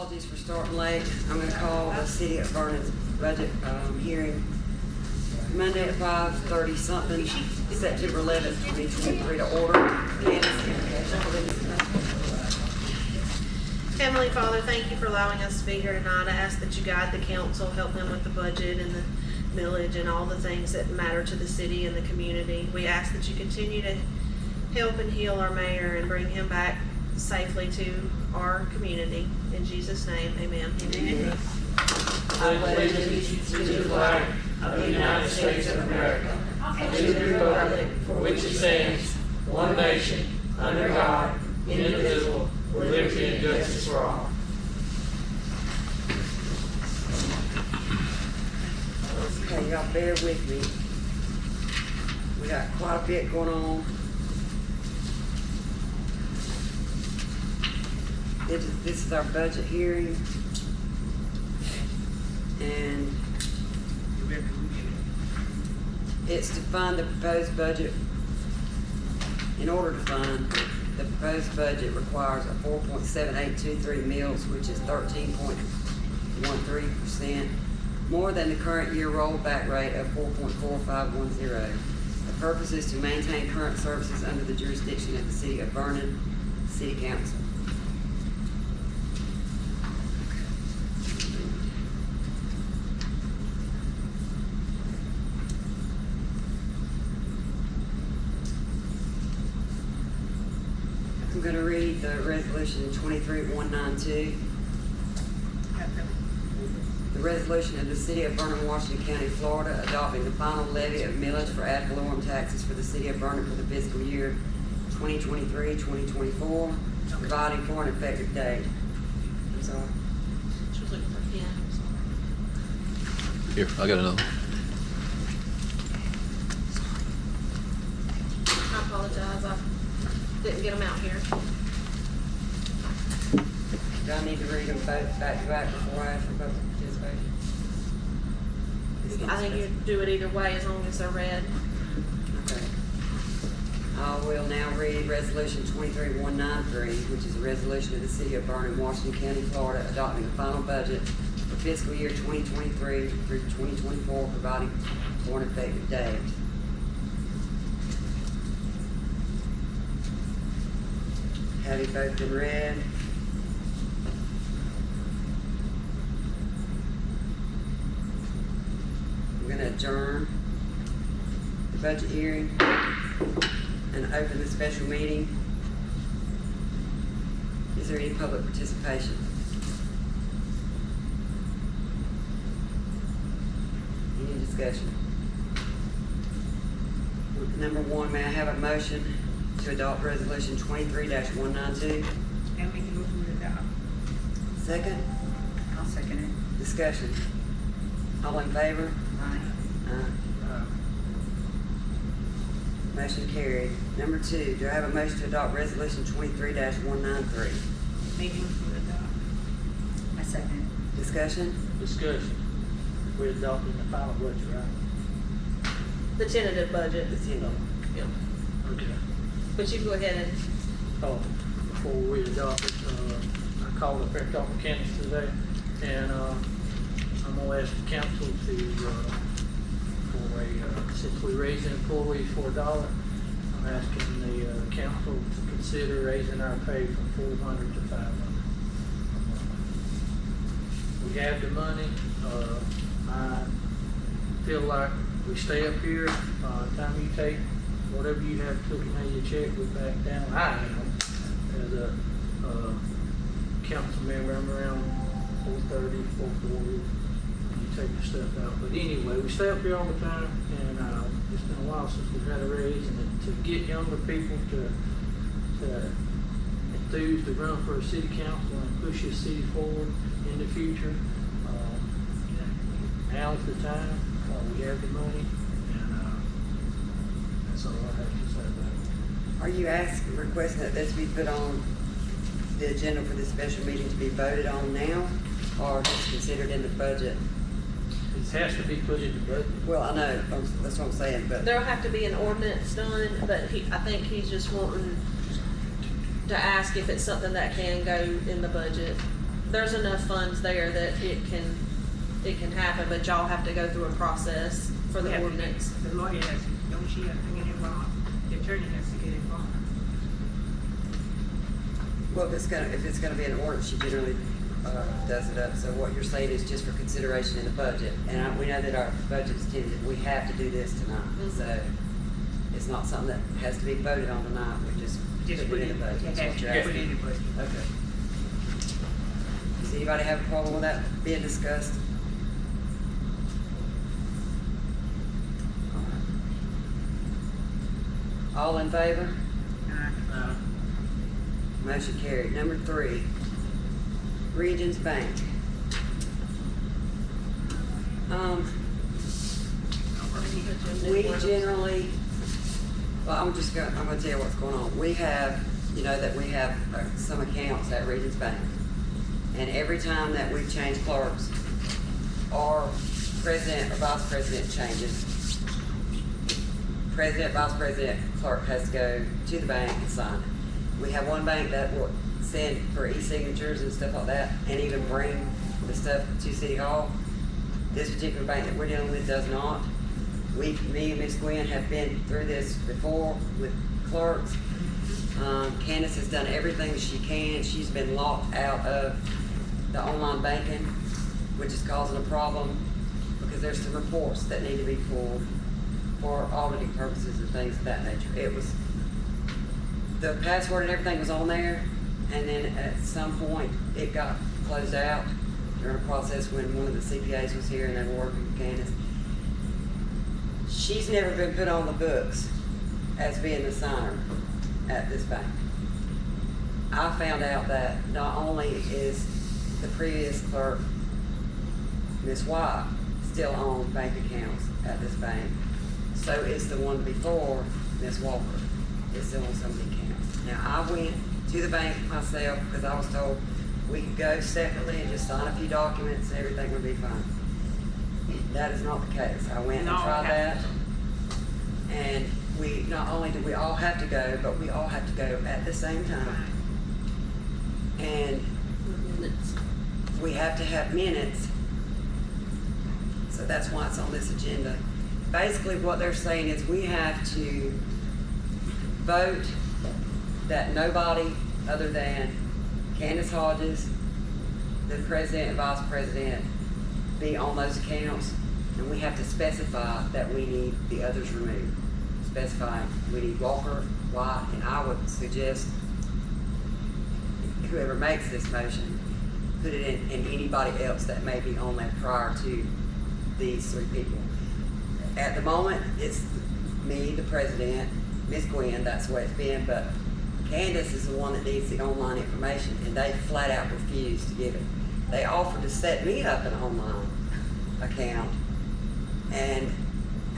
Apologies for starting late. I'm gonna call the City of Vernon's budget, hearing Monday at 5:30 something, September 11th, 2023 to order. Heavenly Father, thank you for allowing us to be here tonight. I ask that you guide the council, help them with the budget and the millage and all the things that matter to the city and the community. We ask that you continue to help and heal our mayor and bring him back safely to our community. In Jesus' name, amen. Amen. I pledge allegiance to the flag of the United States of America and to the republic for which it stands, one nation, under God, indivisible, with liberty and justice for all. Okay, y'all bear with me. We got quite a bit going on. This is our budget hearing. And it's to fund the proposed budget. In order to fund the proposed budget requires a 4.7823 mils, which is 13.13%, more than the current year rollback rate of 4.4510. The purpose is to maintain current services under the jurisdiction of the City of Vernon City Council. I'm going to read the resolution 23192. The resolution of the City of Vernon, Washington County, Florida, adopting the final levy of millage for ad valorem taxes for the City of Vernon for the fiscal year 2023-2024, providing for an effective date. I'm sorry. She was looking for a pen. Here, I got another. I apologize. I didn't get them out here. Do I need to read them both back to back before I ask for both participation? I think you do it either way as long as they're read. Okay. I will now read resolution 23193, which is a resolution of the City of Vernon, Washington County, Florida, adopting the final budget for fiscal year 2023 through 2024, providing for an effective date. Having both been read, we're going to adjourn the budget hearing and open the special meeting. Is there any public participation? Any discussion? Number one, may I have a motion to adopt resolution 23-192? And we can move to adopt. Second? I'll second it. Discussion. All in favor? Aye. Motion carried. Number two, do I have a motion to adopt resolution 23-193? Maybe move to adopt. I second Discussion? Discussion. We're adopting the final budget, right? The tentative budget. Yep. Okay. But you go ahead and Oh, before we adopt it, I called up there and talked to Candace today, and I'm gonna ask the council to, since we raised the employees for $1, I'm asking the council to consider raising our pay from $400 to $500. We have the money. I feel like we stay up here. Time you take whatever you have to pay your check, we back down. I am as a council member. I'm around 4:30, 4:40. You take your stuff out. But anyway, we stay up here all the time, and it's been a while since we've had a raise. And to get younger people to enthuse to run for a city council and push this city forward in the future, now's the time. We have the money, and that's all I have to say about it. Are you requesting that this be put on the agenda for this special meeting to be voted on now, or just considered in the budget? It has to be put in the budget. Well, I know, that's what I'm saying, but there'll have to be an ordinance done, but I think he's just wanting to ask if it's something that can go in the budget. there's enough funds there that it can happen, but y'all have to go through a process for the Yeah, ordinance. The lawyer has, don't she have to get involved? The attorney has to get involved. Well, if it's gonna be an ordinance, she generally, does it up, so what you're saying is just for consideration in the budget, and we know that our budget is tentative, we have to do this tonight, so it's not something that has to be voted on tonight, we just Just put it in the budget. It That's has what to you're be put asking. in the budget. Okay. Does anybody have a problem with that being discussed? All in favor? Motion carried. Number 3, Regions Bank. We generally, well, I'm gonna tell you what's going on. We have, you know, that we have some accounts at Regions Bank. And every time that we change clerks, or president or vice president changes, president, vice president, clerk has to go to the bank and sign it. We have one bank that will send for e-signatures and stuff like that, and even bring the stuff to City Hall. This particular bank that we're dealing with does not. Me and Miss Gwen have been through this before with clerks. Candace has done everything she can. She's been locked out of the online banking, which is causing a problem because there's some reports that need to be pulled for auditing purposes and things of that nature. It was, the password and everything was on there, and then at some point it got closed out during a process when one of the CPAs was here and they were working with Candace. She's never been put on the books as being the signer at this bank. I found out that not only is the previous clerk, Miss White, still on bank accounts at this bank, so is the one before, Miss Walker, is still on some of the accounts. Now, I went to the bank myself because I was told we could go separately and just sign a few documents and everything would be fine. That is not the case. I went and tried that, and we, not only do we all have to go, but we all have to go at the same time. And we have to have minutes, so that's why it's on this agenda. Basically, what they're saying is we have to vote that nobody other than Candace Hodges, the president and vice president, be on those accounts, and we have to specify that we need the others removed. Specify we need Walker, White, and I would suggest whoever makes this motion, put it in anybody else that may be on there prior to these 3 people. At the moment, it's me, the president, Miss Gwen, that's the way it's been, but Candace is the one that needs the online information, and they flat out refused to give it. They offered to set me up an online account and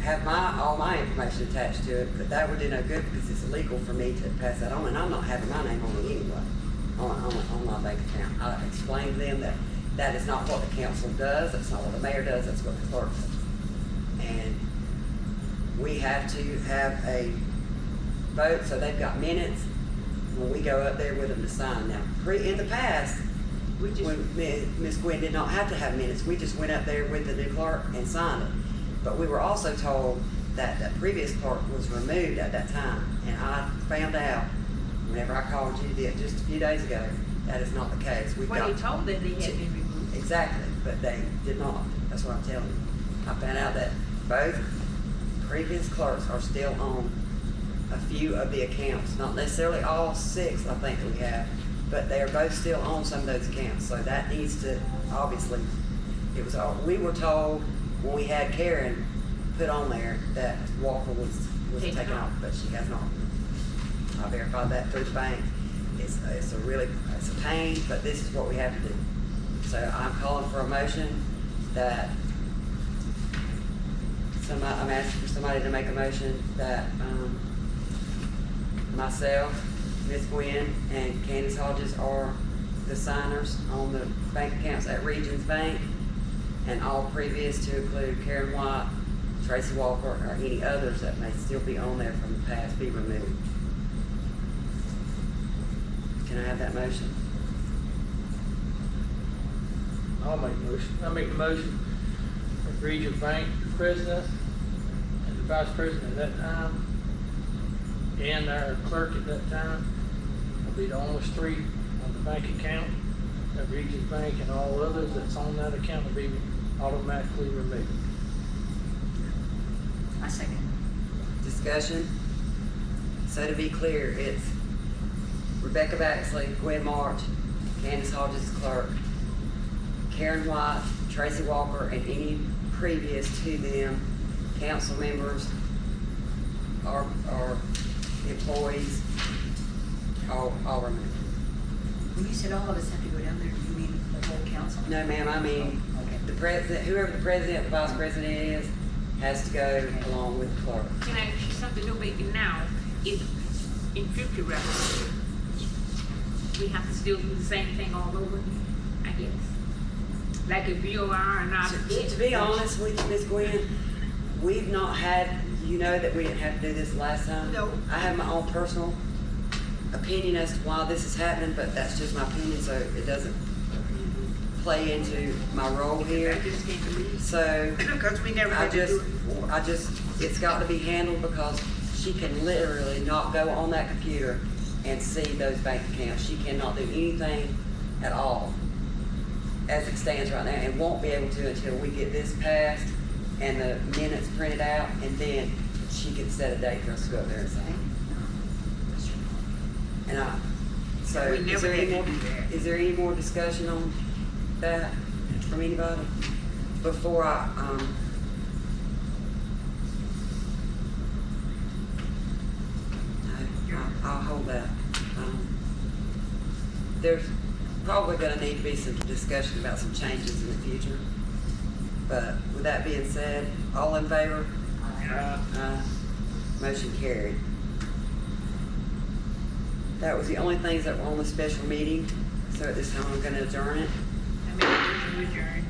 have all my information attached to it, but that would do no good because it's illegal for me to pass that on, and I'm not having my name on it anyway, on my bank account. I explained to them that that is not what the council does, that's not what the mayor does, that's what the clerk does. And we have to have a vote, so they've got minutes when we go up there with them to sign. Now, in the past, when Ms. Gwen did not have to have minutes, we just went up there with the new clerk and signed it. But we were also told that the previous clerk was removed at that time, and I found out whenever I called you just a few days ago, that is not the case. Well, you told them they had been removed. Exactly, but they did not. That's what I'm telling you. I found out that both previous clerks are still on a few of the accounts, not necessarily all 6, I think, that we have, but they are both still on some of those accounts. So that needs to, obviously, we were told when we had Karen put on there that Walker was taken off, but she has not. I verified that through the bank. It's a pain, but this is what we have to do. So I'm calling for a motion that I'm asking for somebody to make a motion that myself, Ms. Gwen, and Candace Hodges are the signers on the bank accounts at Regions Bank, and all previous to include Karen White, Tracy Walker, or any others that may still be on there from the past be removed. Can I have that motion? I'll make a motion. I make a motion for Regional Bank President and the Vice President at that time, and our clerk at that time, will be the only three on the bank account at Regions Bank, and all others that's on that account will be automatically removed. I second. Discussion? So to be clear, it's Rebecca Baxley, Gwen March, Candace Hodges clerk, Karen White, Tracy Walker, and any previous to them council members or employees, all removed. When you said all of us have to go down there, do you mean the whole council? No, ma'am, I mean, Okay. the president, whoever the president, the vice president is, has to go along with the clerk. Can I ask you something no big now? If in future reference, we have to still do the same thing all over again, I guess. Like if you are and I. To be honest with you, Ms. Gwen, we've not had, you know that we didn't have to do this last time. No. I have my own personal opinion as to why this is happening, but that's just my opinion, so it doesn't play into my role here. I just can't believe. So, Because we never had to do it before. it's got to be handled because she can literally not go on that computer and see those bank accounts. She cannot do anything at all as it stands right now, and won't be able to until we get this passed and the minutes printed out, and then she can set a date for us to go up there and sign. And so We never had to do that. is there any more discussion on that from anybody? Before I'll hold that. There's probably gonna need to be some discussion about some changes in the future. But with that being said, all in favor? Motion carried. That was the only things that were on the special meeting, so at this time I'm gonna adjourn it. I mean, we adjourn.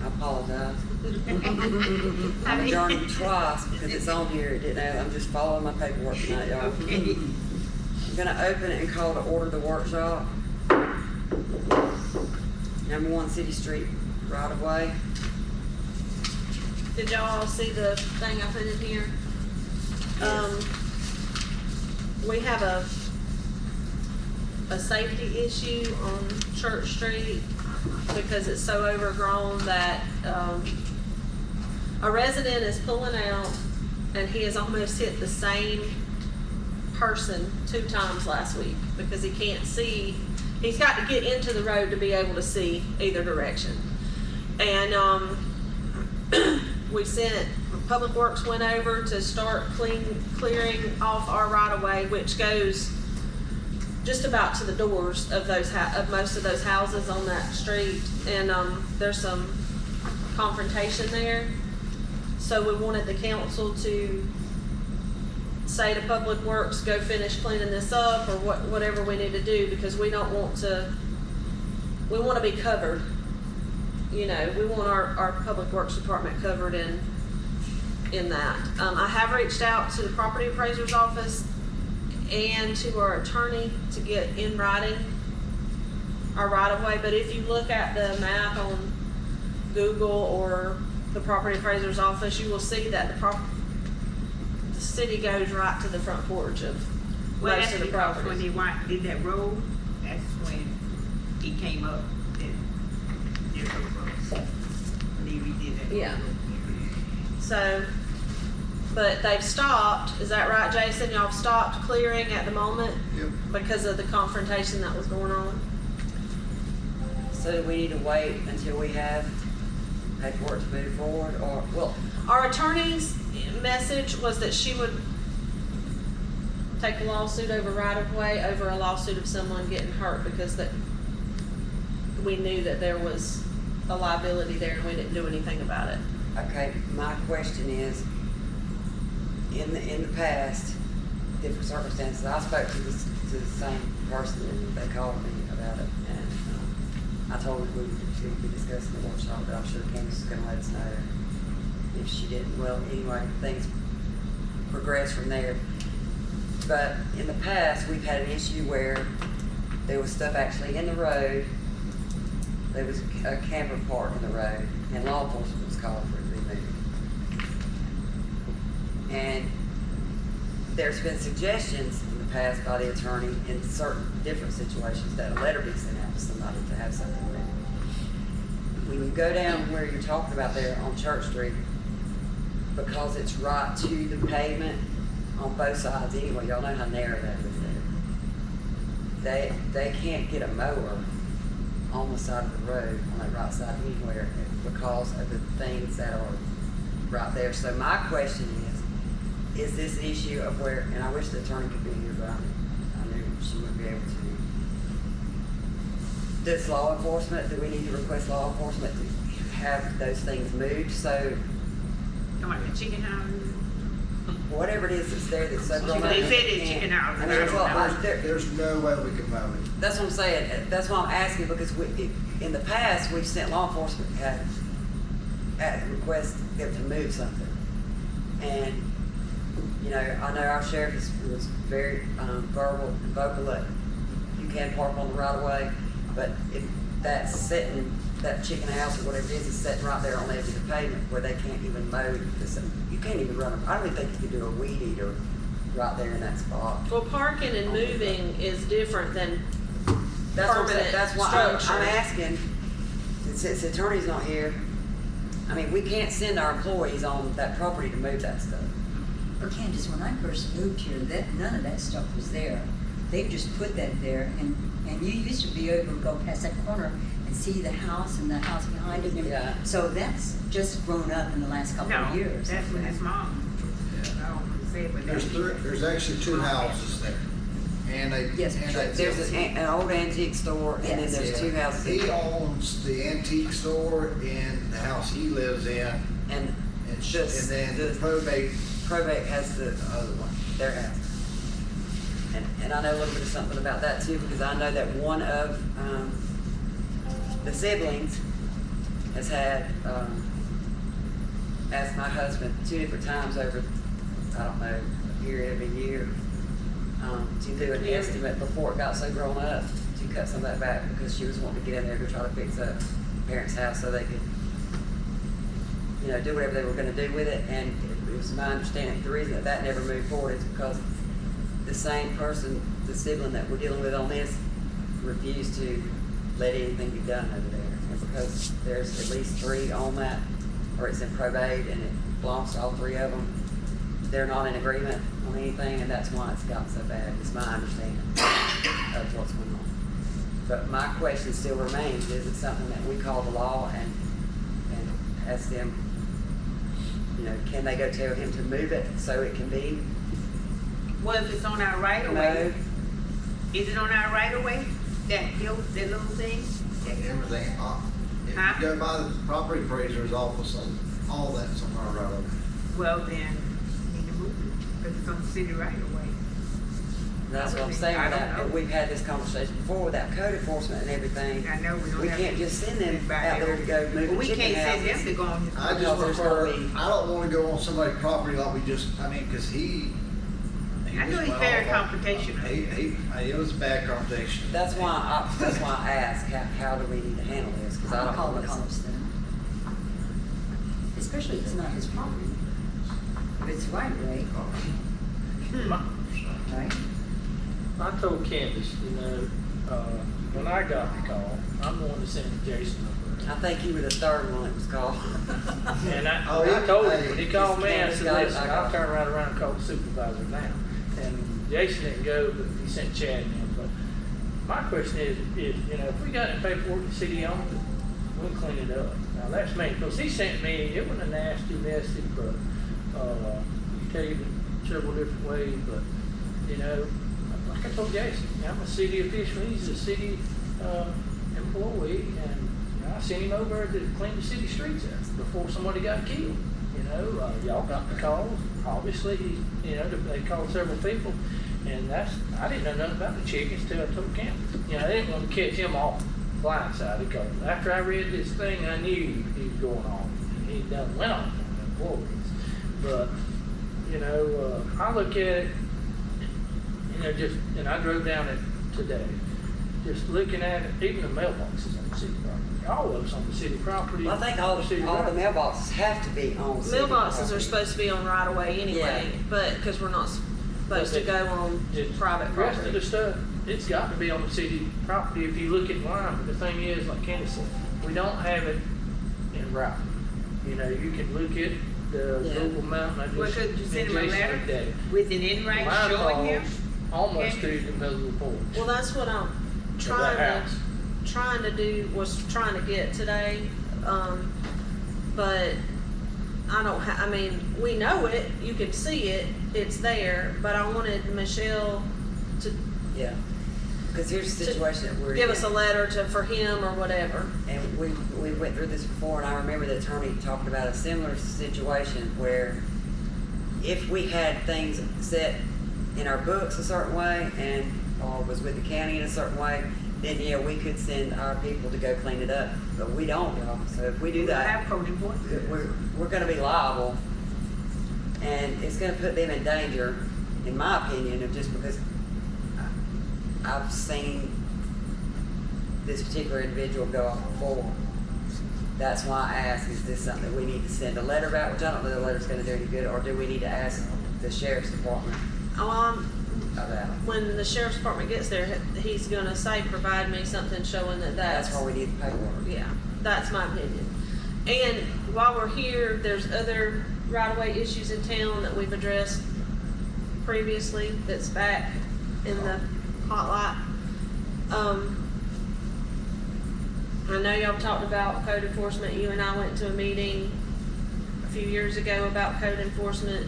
I apologize. I'm adjourning twice because it's on here, it didn't have, I'm just following my paperwork tonight, y'all. Okay. I'm gonna open it and call to order the workshop. Number 1 City Street, right of way. Did y'all see the thing I put in here? We have a safety issue on Church Street because it's so overgrown that, a resident is pulling out and he has almost hit the same person 2 times last week because he can't see. He's got to get into the road to be able to see either direction. And, we sent, Public Works went over to start clearing off our right of way, which goes just about to the doors of of most of those houses on that street. And, there's some confrontation there. So we wanted the council to say to Public Works, go finish cleaning this up or whatever we need to do, because we don't want to, we want to be covered. You know, we want our Public Works Department covered in that. I have reached out to the property appraiser's office and to our attorney to get in writing our right of way, but if you look at the map on Google or the property appraiser's office, you will see that the city goes right to the front porch of Well, most that's of the because when properties. they did that road, that's when he came up and did the road. When he redid that. Yeah. So, but they've stopped, is that right, Jason? Y'all have stopped clearing at the moment? Yep. Because of the confrontation that was going on? So do we need to wait until we have paperwork to move forward, or, well, Our attorney's message was that she would take a lawsuit over right of way over a lawsuit of someone getting hurt because that we knew that there was a liability there and we didn't do anything about it. okay, my question is, in the past, different circumstances, I spoke to the same person that they called me about it, and I told them we would be discussing the workshop, but I'm sure Candace is gonna let us know if she didn't. Well, anyway, things progressed from there. But in the past, we've had an issue where there was stuff actually in the road there was a camper parked in the road, and law enforcement was called for it to be moved. And there's been suggestions in the past by the attorney in certain different situations that a letter be sent out to somebody to have something ready. When you go down where you're talking about there on Church Street, because it's right to the pavement on both sides anyway, y'all know how narrow that is there. They can't get a mower on the side of the road, on that right side anywhere, because of the things that are right there. So my question is this an issue of where, and I wish the attorney could be here, but I knew she wouldn't be able to. Does law enforcement, do we need to request law enforcement to have those things moved? So Come on, the chicken house. whatever it is that's there that's so grown up. They said it's chicken house. I mean, There's no way we can mow it. that's what I'm saying. That's why I'm asking, because in the past, we've sent law enforcement at request them to move something. And, you know, I know our sheriff was very verbal and vocal that you can park on the right of way, but if that's sitting, that chicken house or whatever it is sitting right there on the edge of the pavement where they can't even mow, you can't even run, I don't even think you could do a weed eater right there in that spot. Well, parking and moving is different than That's what I'm saying. permanent That's why structure. I'm asking, since the attorney's not here, I mean, we can't send our employees on that property to move that stuff. But Candace, when I first moved here, none of that stuff was there. They've just put that there, and you used to be able to go past that corner and see the house and the house behind it. And Yeah. So that's just grown up in the last couple No, of years. that's when it's mom. I don't want to say it, but that's. There's actually two houses there. And they. Yes, and they- There's an old antique store, and then Yes. there's two houses. He owns the antique store and the house he lives in, And and Just then the- probate probate has the other one. their house. And I know a little bit of something about that too, because I know that one of the siblings has had, asked my husband 2 different times over, I don't know, a period of a year, to do an estimate before it got so grown up, to cut some of that back, because she was wanting to get in there to try to fix up parents' house so they could, you know, do whatever they were gonna do with it. And it was my understanding, the reason that never moved forward is because the same person, the sibling that we're dealing with on this, refused to let anything be done over there. And because there's at least 3 on that, or it's in probate and it belongs to all 3 of them, they're not in agreement on anything, and that's why it's gotten so bad, is my understanding of what's going on. But my question still remains, is it something that we call the law and ask them, you know, can they go tell him to move it so it can be Well, if it's on our right of way, mowed? is it on our right of way? That little thing? Everything. If Huh? you go by the property appraiser's office, all that's on our road. Well, then, we need to move it, because it's on the city right of way. That's what I'm saying, I don't that know. we've had this conversation before without code enforcement and everything. I know we don't We have. can't just send them back out there to go move Well, we chicken can't send them houses. to go on his. I Because just there's prefer, no way- I don't wanna go on somebody's property like we just, cause he I know just he's went very off on- confrontational. It was a bad confrontation. That's why I ask, how do we need to handle this? Cause I I'll don't call know. the cops then. Especially if it's not his property. If it's right away, right? I told Candace, you know, when I got the call, I'm the one that sent Jason over. I think you were the 3rd one that was called. And Oh, I told him, when he called me, I Candace said, got it, listen, I got I'll it. turn right around and call the supervisor now. And Jason didn't go, but he sent Chad in. But my question is, you know, if we got any paperwork the city owns it, we'll clean it up. Now, that's me, because he sent me, it was a nasty message, but, you tell you several different ways, but, you know, like I told Jason, I'm a city official, he's a city, employee, and you know, I sent him over to clean the city streets up before somebody got killed. You know, y'all got the calls, obviously, you know, they called several people, and I didn't know nothing about the chickens till I told Campbell. You know, I didn't want to catch him off blindsided, because after I read this thing, I knew he was going on, and he done went on the employees. But, you know, I look at it, you know, and I drove down it today, just looking at it, even the mailboxes on the city property, all of it's on the city property. Well, I think all city the road. mailboxes have to be on city Mailboxes property. are supposed to be on right of way anyway, Yeah. but, cause we're not supposed to go on private The rest of the property. stuff, it's got to be on the city property if you look at line, but the thing is, like Candy said, we don't have it in writing. You know, you can look at the Yeah. Google map, and I Well, just, could you send him a Jason letter looked at it. with an in-writing Mine showing him? falls almost Okay. to the middle of the porch. Well, that's what I'm of trying that house. trying to get today, but I mean, we know it, you can see it, it's there, but I wanted Michelle to Yeah, because here's the situation that we're in. give us a letter for him or whatever. And we went through this before, and I remember the attorney talking about a similar situation where if we had things set in our books a certain way and, or was with the county in a certain way, then yeah, we could send our people to go clean it up, but we don't, y'all. So if we do We'll that, have code enforcement. we're gonna be liable, and it's gonna put them in danger, in my opinion, of just because I've seen this particular individual go off before. That's why I asked, is this something that we need to send a letter about, which I don't know the letter's gonna do any good, or do we need to ask the sheriff's department about it? When the sheriff's department gets there, he's gonna say, provide me something showing that That's why we need the paperwork. Yeah, that's my opinion. And while we're here, there's other right-of-way issues in town that we've addressed previously that's back in the hotlight. I know y'all talked about code enforcement. You and I went to a meeting a few years ago about code enforcement.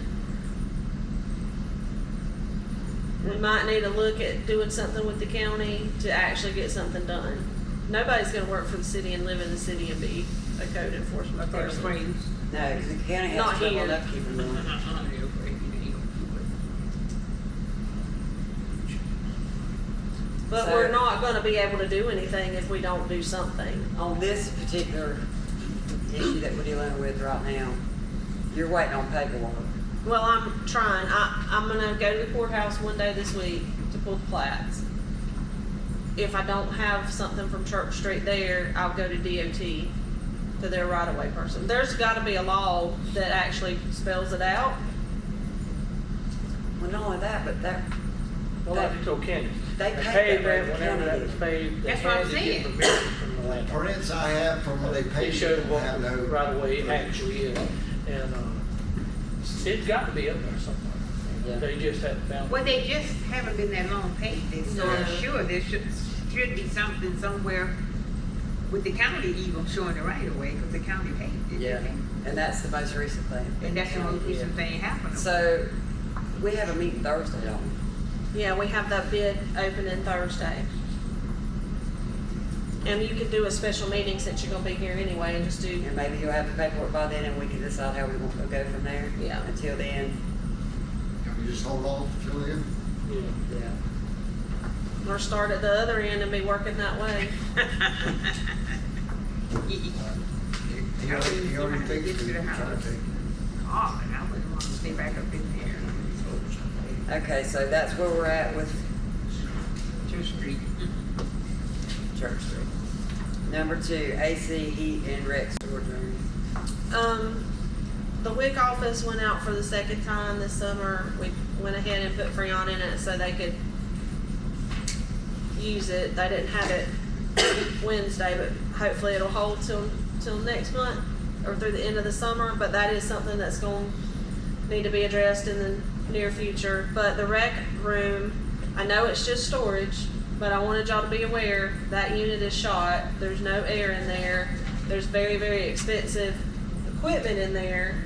We might need to look at doing something with the county to actually get something done. Nobody's gonna work for the city and live in the city and be a code enforcement Their person. friends. No, because the county has Not trouble here. enough keeping them. Their friends, you know. But So- we're not gonna be able to do anything if we don't do something. On this particular issue that we're dealing with right now, you're waiting on paperwork. Well, I'm trying. I'm gonna go to the courthouse one day this week to pull the plats. If I don't have something from Church Street there, I'll go to DOT, to their right-of-way person. There's gotta be a law that actually spells it out. Well, not only that, but that, Well, like you told Candy, They they paid paid that that road, whenever that county was did. paid, they That's what had I'm to get saying. permission from the landowner. Prints I have from when they They paid showed it, what have no. right away it actually is, and, it's got to be up there somewhere. Yeah. They just haven't found Well, it. they just haven't been that long paid this, so I'm No. sure there should be something somewhere with the county even showing the right of way, because the county paid it. yeah, and that's the most recent thing. And that's the most recent thing happening. So, we have a meeting Thursday, don't we? Yeah, we have that bid opening Thursday. And you can do a special meeting since you're gonna be here anyway and just do, And maybe you'll have the paperwork by then, and we can decide how we want to go from there. Yeah. Until then, Can we just hold off till then? Yeah. yeah. or start at the other end and be working that way. He already thinks Get to we the can try to house. take it. Oh, and I wouldn't want to stay back up in there. Okay, so that's where we're at with Church Street. Church Street. Number 2, AC, heat, and rec storage room. The WIC office went out for the second time this summer. We went ahead and put Freon in it so they could use it. They didn't have it Wednesday, but hopefully it'll hold till next month or through the end of the summer. But that is something that's going to need to be addressed in the near future. But the rec room, I know it's just storage, but I wanted y'all to be aware that unit is shot. There's no air in there. There's very, very expensive equipment in there,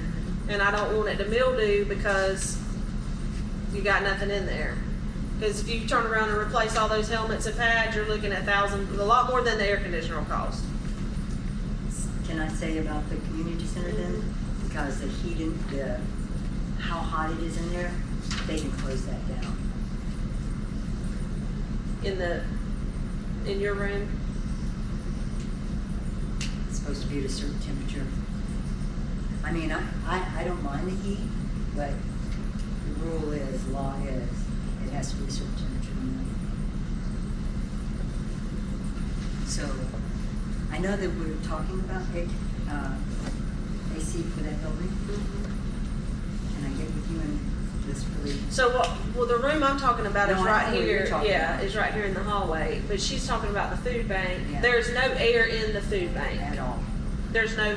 and I don't want it to mildew because you got nothing in there. Because if you turn around and replace all those helmets and pads, you're looking at thousands, a lot more than the air conditioner will cost. Can I say about the community center then? Because the heating, how hot it is in there, they can close that down. In your room. It's supposed to be at a certain temperature. I mean, I don't mind the heat, but the law is, it has to be a certain temperature. So, I know that we're talking about AC for that building, and I get with you and this really, So well, the room I'm talking about is No, I right know what you're here, talking yeah, about. is right here in the hallway, but she's talking about the food bank. Yeah. There's no air in the food bank. at all. There's no,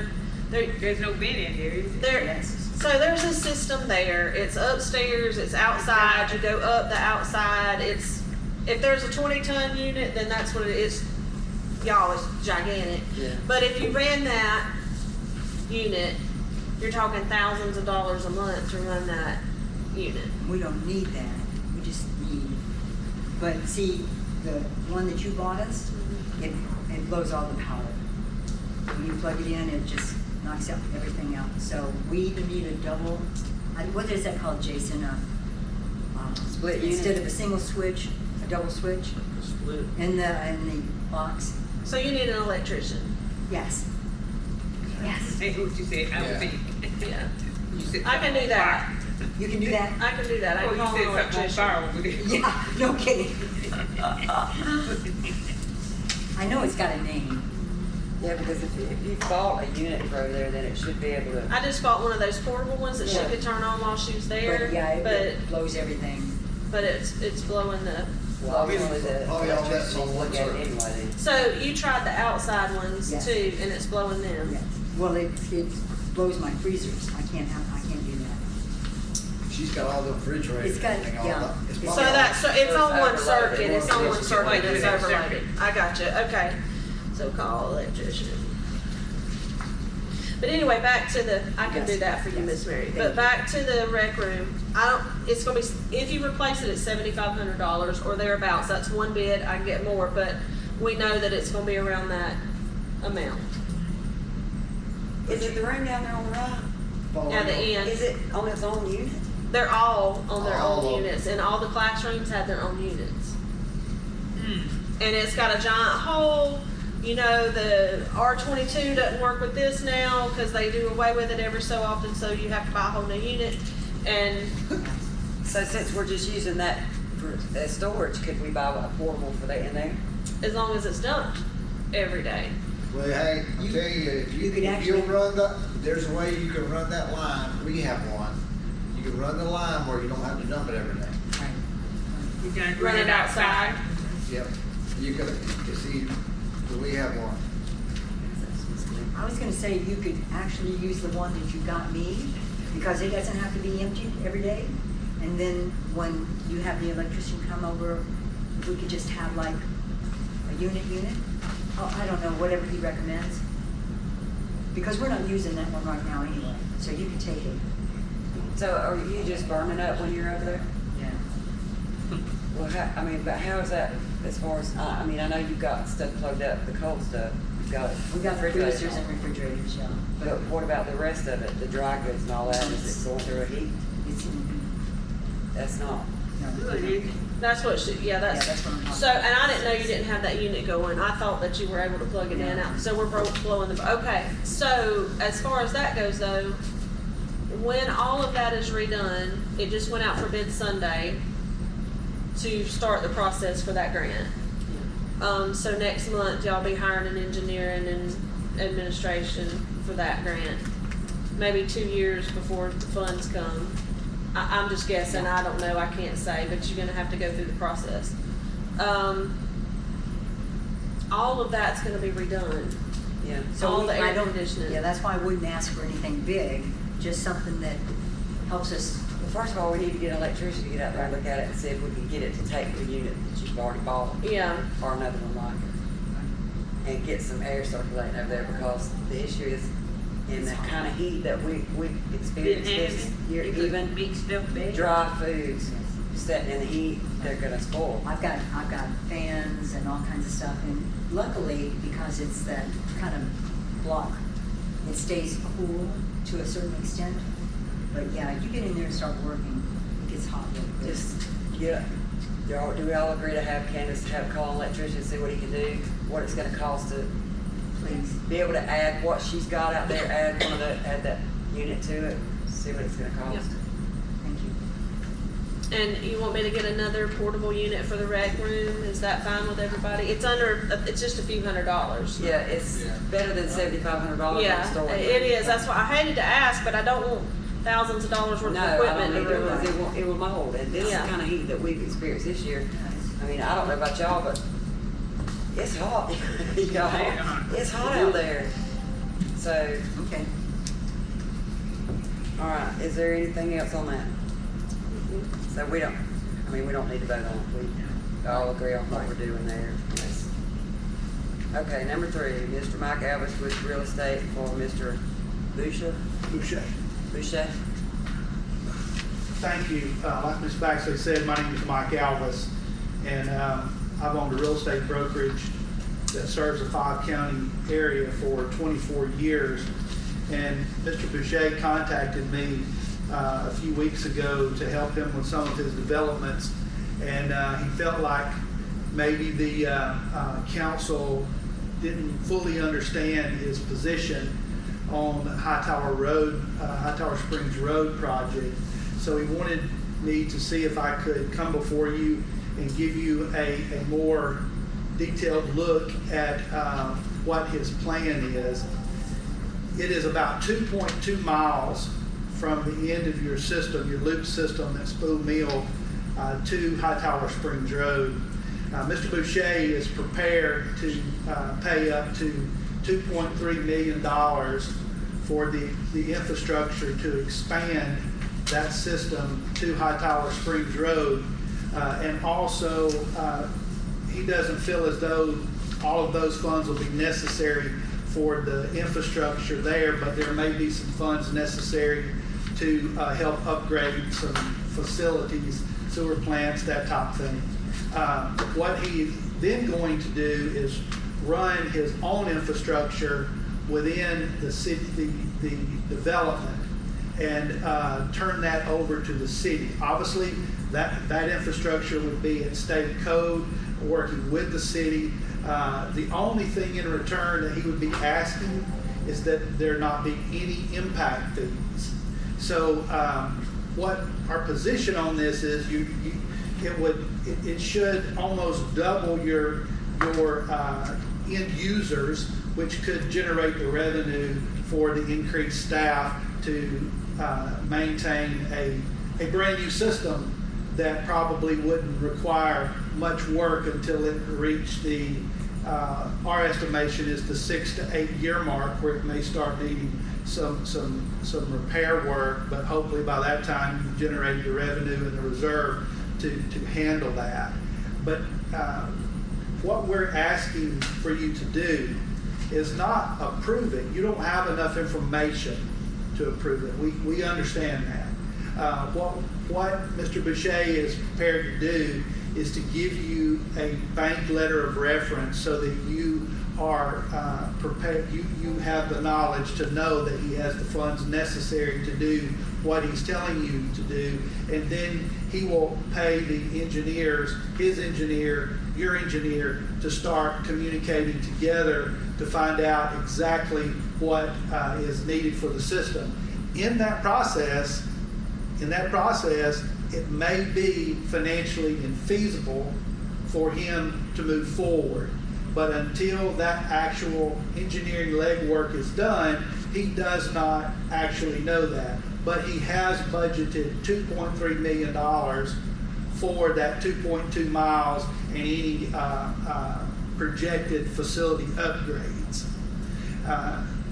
There's no vent in there, is there? Yes. So there's a system there. It's upstairs, it's outside, you go up the outside. If there's a 20-ton unit, then that's what it is. Y'all, it's gigantic. Yeah. But if you ran that unit, you're talking thousands of dollars a month to run that unit. We don't need that, we just need, but see, the one that you bought us, it blows all the power. When you plug it in, it just knocks out everything out. So we either need a double, what is that called, Jason? Split unit? Instead of a single switch, a double switch Split. in the box. So you need an electrician. Yes. Yes. That's what you said, I Yeah. would think. Yeah. You said I can do something on that. fire. You can do that? I can do that. I Oh, can you call an said something on electrician. fire over there. Yeah, no kidding. I know it's got a name. Yeah, because if you bought a unit for over there, then it should be able to. I just bought one of those portable ones that she Yeah. could turn on while she was there. But yeah, but it blows everything. it's blowing the. Well, obviously the Probably all that's electricity on needs to one look at it circuit. anyway then. So you tried the outside ones Yes. too, and it's blowing them. Yes. Well, it blows my freezers. I can't do that. She's got all the refrigerators. It's got- and everything, all yeah. that. It's So So probably- it's So on it's one overloaded. circuit. It's on one It's circuit. overloaded. It's It's overloaded. I gotcha. Okay. So call electrician. But anyway, back to I can Yes. do that for you, Yes. Miss Mary. Thank But you. back to the rec room. It's gonna be, if you replace it at $7,500 or thereabouts, that's one bid. I can get more, but we know that it's gonna be around that amount. Is it the room down there on the right? At the end. Is it on its own unit? They're all on their All own of them. units, and all the classrooms have their own units. Hmm. And it's got a giant hole. You know, the R22 doesn't work with this now because they do away with it every so often, so you have to buy a whole new unit. And So since we're just using that for storage, could we buy a portable for that in there? as long as it's dumped every day. Well, hey, I tell you, you could if you'll actually- run there's a way you can run that line. We have one. You can run the line where you don't have to dump it every day. Right. You gotta Run it outside. Yep. You can see, we have one. I was gonna say you could actually use the one that you got me, because it doesn't have to be emptied every day. And then when you have the electrician come over, we could just have like a unit. Oh, I don't know, whatever he recommends. Because we're not using that one right now anyway, so you can take it. So are you just burning up when you're over there? Yeah. Well, but how is that as far as, I mean, I know you've got stuff plugged up, the cold stuff, you've got. We got refrigerators freezers and on. refrigerators, yeah. But what about the rest of it, the dry goods and all that, is it going through a heat? It's, That's not. no. Good, isn't it? That's what she, yeah, Yeah, that's what I'm talking So, about. and I didn't know you didn't have that unit going. I thought that you were able to plug it in out. So we're blowing okay. So as far as that goes though, when all of that is redone, it just went out for bid Sunday to start the process for that grant. So next month y'all be hiring an engineer and an administration for that grant. Maybe 2 years before the funds come. I'm just guessing, I don't know, I can't say, but you're gonna have to go through the process. All of that's gonna be redone. Yeah. All we- the air I don't- conditioning. Yeah, that's why I wouldn't ask for anything big, just something that helps us. Well, first of all, we need to get an electrician to get out there and look at it and see if we can get it to take the unit that you've already bought. Yeah, Or another one like it. And get some air circulating over there, because the issue is in the kind of heat that we experienced this year, even Big stuff there. dry foods, sitting in the heat, they're gonna spoil. I've got fans and all kinds of stuff, and luckily, because it's that kind of block, it stays cool to a certain extent. But yeah, you get in there and start working, it gets hot real quick. Just do we all agree to have Candace call an electrician, see what he can do, what it's gonna cost to Please. be able to add what she's got out there, add that unit to it, see what it's gonna cost. Yep. Thank you. And you want me to get another portable unit for the rec room? Is that fine with everybody? It's just a few $100s. Yeah, it's better than $7,500 Yeah, in the store. it is. That's why I hated to ask, but I don't want thousands of dollars worth No, of I equipment don't to need to, ruin. because it will mold, and this is Yeah. kind of heat that we've experienced this year. I mean, I don't know about y'all, but it's hot. Y'all, it's hot out there. So, Okay. all right, is there anything else on that? So we don't need to vote on it. We all agree on what we're doing there. Yes. Okay, number 3, Mr. Mike Alvis with real estate for Mr. Boucher. Boucher. Thank you. Like Ms. Baxley said, my name is Mike Alvis, and I've owned a real estate brokerage that serves a 5-county area for 24 years. And Mr. Boucher contacted me a few weeks ago to help him with some of his developments, and he felt like maybe the council didn't fully understand his position on Hightower Springs Road project. So he wanted me to see if I could come before you and give you a more detailed look at what his plan is. It is about 2.2 miles from the end of your system, your loop system at Spool Mill to Hightower Springs Road. Mr. Boucher is prepared to pay up to $2.3 million for the infrastructure to expand that system to Hightower Springs Road. And also, he doesn't feel as though all of those funds will be necessary for the infrastructure there, but there may be some funds necessary to help upgrade some facilities, sewer plants, that type of thing. What he's then going to do is run his own infrastructure within the city, the development, and turn that over to the city. Obviously, that infrastructure would be at state code, working with the city. The only thing in return that he would be asking is that there not be any impact fees. So what our position on this is, it should almost double your end users, which could generate the revenue for the increased staff to maintain a brand new system that probably wouldn't require much work until it reached the our estimation is the 6 to 8 year mark, where it may start needing some repair work, but hopefully by that time you've generated the revenue and the reserve to handle that. But what we're asking for you to do is not approve it. You don't have enough information to approve it. We understand that. What Mr. Boucher is prepared to do is to give you a bank letter of reference so that you are prepared, you have the knowledge to know that he has the funds necessary to do what he's telling you to do, and then he will pay the engineers, his engineer, your engineer, to start communicating together to find out exactly what is needed for the system. In that process, it may be financially infeasible for him to move forward. But until that actual engineering legwork is done, he does not actually know that. But he has budgeted $2.3 million for that 2.2 miles and any projected facility upgrades.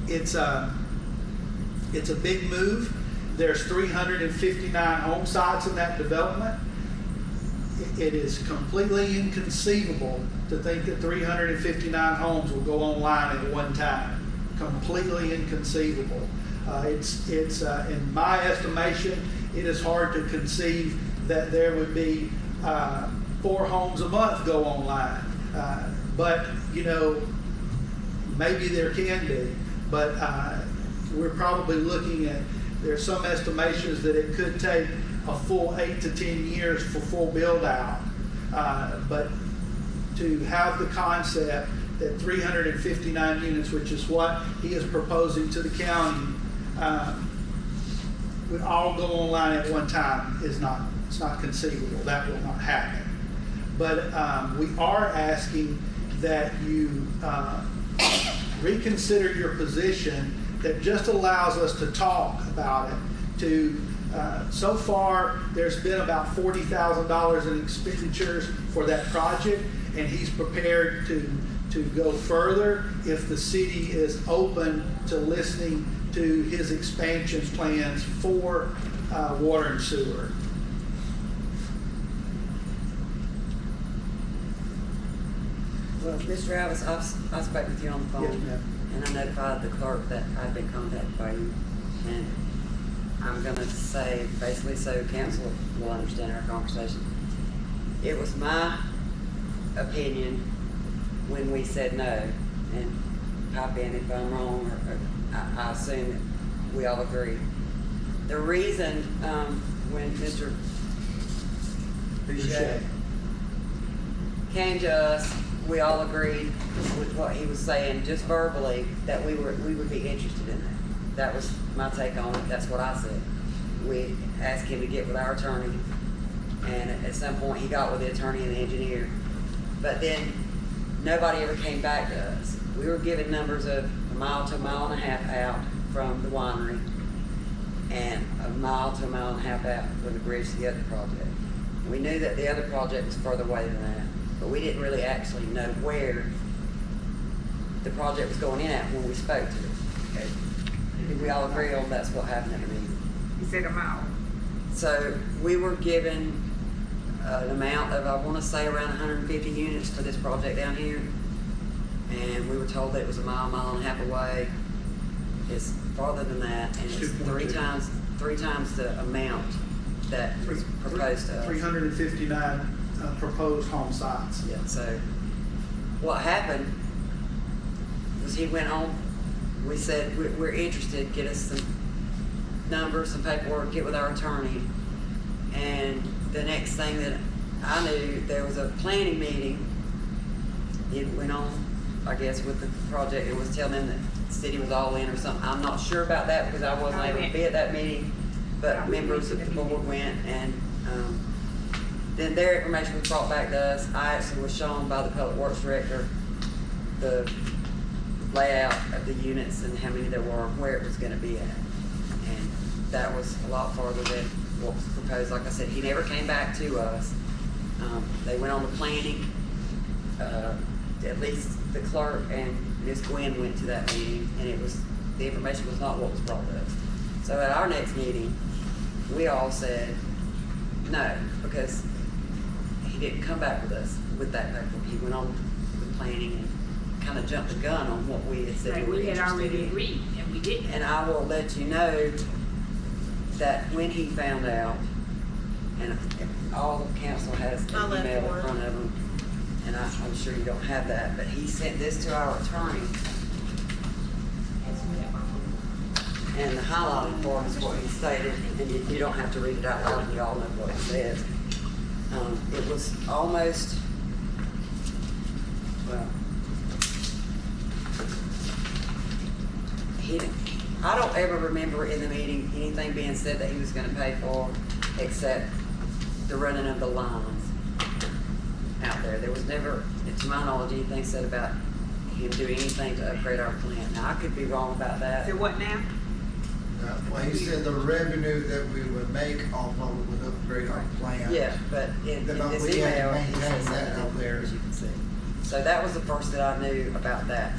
It's a big move. There's 359 home sites in that development. It is completely inconceivable to think that 359 homes will go online at one time. Completely inconceivable. It's in my estimation, it is hard to conceive that there would be 4 homes a month go online. But maybe there can be. But we're probably looking at, there's some estimations that it could take a full 8 to 10 years for full build out. But to have the concept that 359 units, which is what he is proposing to the county, would all go online at one time is not it's not conceivable. That will not happen. But we are asking that you reconsider your position that just allows us to talk about it. So far, there's been about $40,000 in expenditures for that project, and he's prepared to go further if the city is open to listening to his expansion plans for water and sewer. Well, Mr. Alvis, I spoke with you on the phone. Yes, ma'am. And I notified the clerk that I'd been contacted by you. And I'm gonna say, basically, so council will understand our conversation. It was my opinion when we said no, and pipe in if I'm wrong, or I assume that we all agree. The reason, when Mr. Boucher came to us, we all agreed with what he was saying, just verbally, that we would be interested in that. That was my take on it. That's what I said. We asked him to get with our attorney, and at some point he got with the attorney and the engineer. But then nobody ever came back to us. We were given numbers of a mile to a mile and a half out from the winery, and a mile to a mile and a half out from the bridge to the other project. We knew that the other project was further away than that, but we didn't really actually know where the project was going in at when we spoke to it. Okay. Did we all agree on that's what happened at the meeting? He said a mile. So we were given an amount of, I want to say, around 150 units for this project down here. And we were told that it was a mile and a half away. It's farther than that, and it's 2.2. three times the amount that was proposed to us. 359 proposed home sites. Yeah, so what happened was he went on, we said, we're interested, get us some numbers, some paperwork, get with our attorney. And the next thing that I knew, there was a planning meeting. It went on, I guess, with the project. It was telling them that the city was all in or something. I'm not sure about that because I wasn't able to be at that meeting, but members of the board went, and then their information was brought back to us. I actually was shown by the public works director the layout of the units and how many there were, where it was going to be at. And that was a lot farther than what was proposed. Like I said, he never came back to us. They went on the planning. At least the clerk and Ms. Gwen went to that meeting, and the information was not what was brought to us. So at our next meeting, we all said no, because he didn't come back with us with that paper. He went on the planning and kind of jumped the gun on what we had said Like we were we had interested already in. agreed, and we didn't. And I will let you know that when he found out, and all the council has an I email left in one. front of them, and I'm sure you don't have that, but he sent this to our attorney, and the highlighted part is what he stated, and you don't have to read it out loud, you all know what it says. It was almost, well, I don't ever remember in the meeting anything being said that he was gonna pay for, except the running of the lines out there. There was never, to my knowledge, anything said about him doing anything to upgrade our plant. Now, I could be wrong about that. So what now? Well, he said the revenue that we would make off of it would upgrade our plant. Yeah, but in But this we had to email, he maintain says that something out there. as you can see. So that was the first that I knew about that.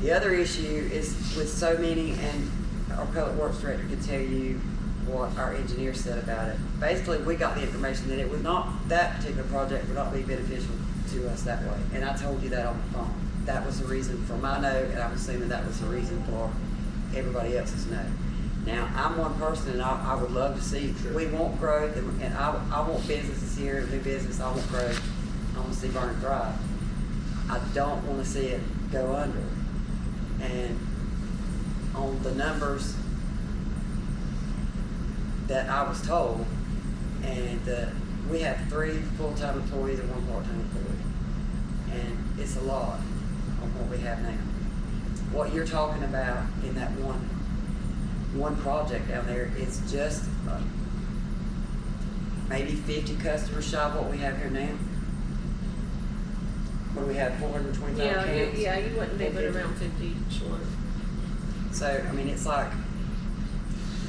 The other issue is with so many, and our public works director could tell you what our engineer said about it. Basically, we got the information that it would not, that particular project would not be beneficial to us that way. And I told you that on the phone. That was the reason for my no, and I'm assuming that was the reason for everybody else's no. Now, I'm one person, and I would love to see, we want growth, and I want businesses here to do business. I want growth. I want to see Vernon thrive. I don't want to see it go under. And on the numbers that I was told, and we have 3 full-time employees and 1 part-time employee, and it's a lot on what we have now. What you're talking about in that one project down there is just maybe 50 customers shy of what we have here now. What do we have, 425 Yeah, cans? you wouldn't be but 450. around 50 short. So, I mean, it's like,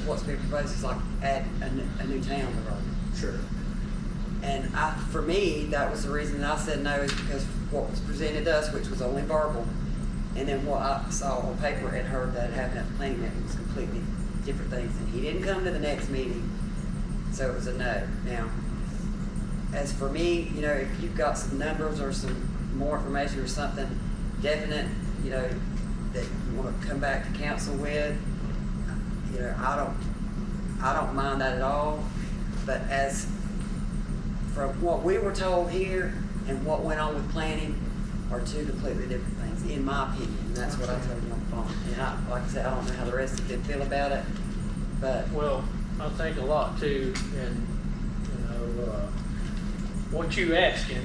what's being proposed is like add a new town to Vernon. Sure. And for me, that was the reason that I said no, is because what was presented to us, which was only verbal, and then what I saw on paper and heard that happened at the planning meeting was completely different things. And he didn't come to the next meeting, so it was a no. Now, as for me, you know, if you've got some numbers or some more information or something definite, you know, that you want to come back to council with, you know, I don't mind that at all. But as from what we were told here and what went on with planning are two completely different things, in my opinion. And that's what I told you on the phone. And like I said, I don't know how the rest of them feel about it, but Well, I think a lot too, and, you know, what you asking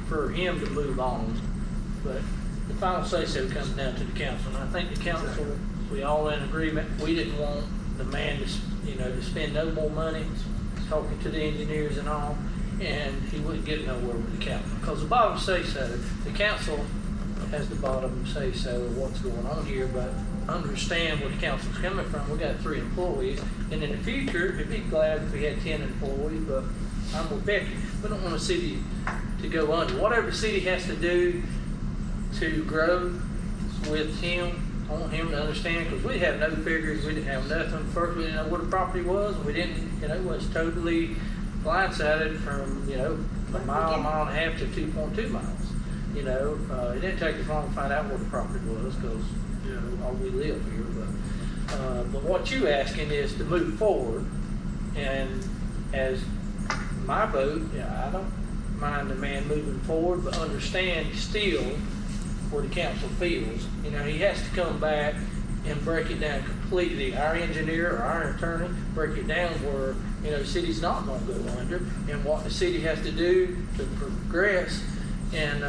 for him to move on, but the final say-so comes down to the council, and I think the council, we all in agreement, we didn't want the man to, you know, to spend no more money, talking to the engineers and all, and he wouldn't get nowhere with the council, because the bottom say-so, the council has the bottom say-so of what's going on here, but understand where the council's coming from. We got 3 employees, and in the future, we'd be glad if we had 10 employees, but I'm with Becky. We don't want a city to go under. Whatever the city has to do to grow with him, I want him to understand, because we have no figures, we didn't have nothing. First, we didn't know what the property was, and we didn't, you know, was totally blindsided from, you know, a mile and a half to 2.2 miles. You know, it didn't take us long to find out what the property was, because, you know, we live here. But what you asking is to move forward, and as my vote, yeah, I don't mind the man moving forward, but understand still where the council feels. You know, he has to come back and break it down completely. Our engineer or our attorney break it down where, you know, the city's not going to go under, and what the city has to do to progress. And